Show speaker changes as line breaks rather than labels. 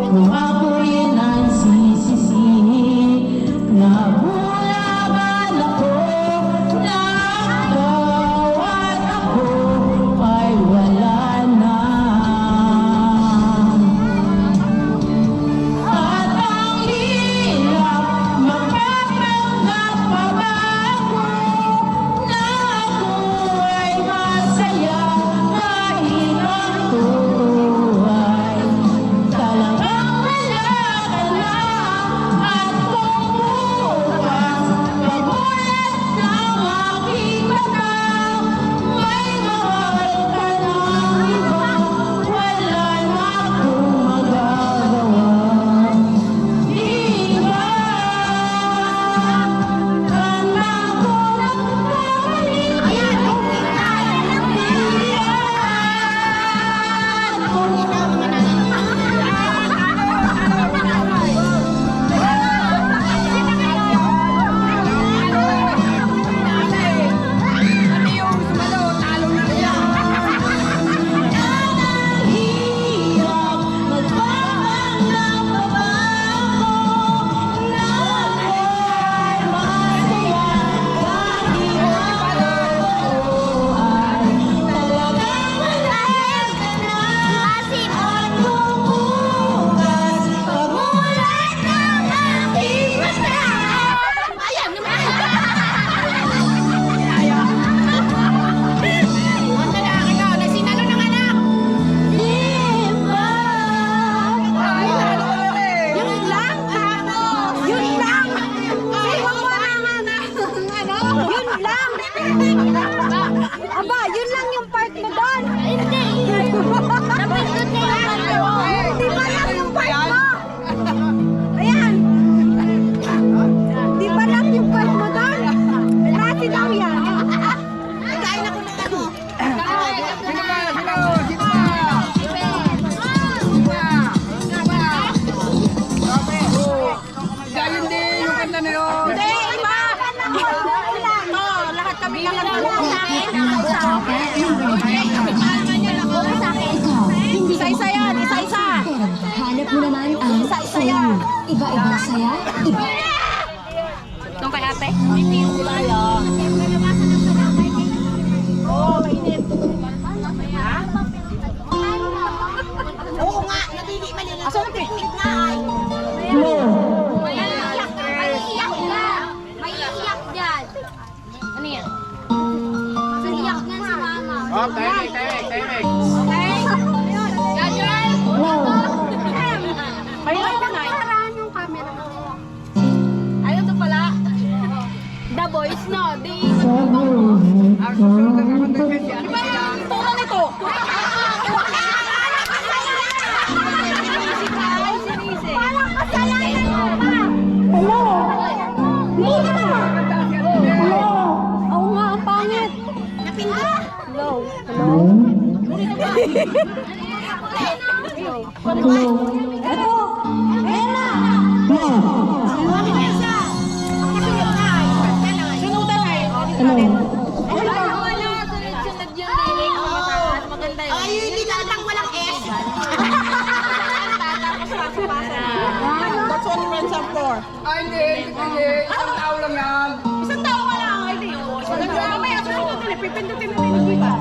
Kung ako'y nagsisisi, nabulagan ako, nagawat ako, ay wala na. At ang hirap makapanggap pa ba ako na ako ay masaya kahit ang buhay talagang wala ka na. At kung bukas pagulat ng aking mata, may mahal ka ng iba, wala na akong magagawa. Di ba tama ko nagkamali? Hirap magpapanggap pa ba ako na ako'y masaya kahit ang buhay talagang wala ka na. At kung bukas pagulat ng aking mata, ayan naman. Di ba?
Yun lang? Yun lang? Iwan mo lang yun lang? Aba, yun lang yung part mo doon? Hindi. Napindot na yan. Di ba lang yung part mo? Ayan. Di ba lang yung part mo doon? Klase daw yan. Kain ako ng ano.
Gayon din yung kanta na yun.
Hindi, iba. Ito, lahat kami lang Isa-isa yan, isa-isa.
Hanap mo naman ang
Isa-isa yan.
iba-ibang saya, iba.
Itong kay ate. Oo nga, nabili mali na. Asan ang picnic na ay? May iyak dyan. Ano yan? Iyak nga si mama.
Oh, timing.
Okay? Gagawin! Ayun na nga. Paraan yung camera. Ayun to pala. The Boys, no?
Ang susunod na kanta niya si ano sila.
Tulad nito. Parang kasalanan mo pa. Hello?
Kanta si ano din.
Oo nga, ang pangit. Napindot. Hello? Ito. Ella. Sunutan ay. Sunod-sunod yung linig mo mataas. Maganda yun. Ay, hindi lang walang S. That's what friends are for.
Ay, hindi. Isang tao lang yan.
Isang tao ka lang. Ay, di. Mamaya, susunod ulit. Pipindutin mo yung iba.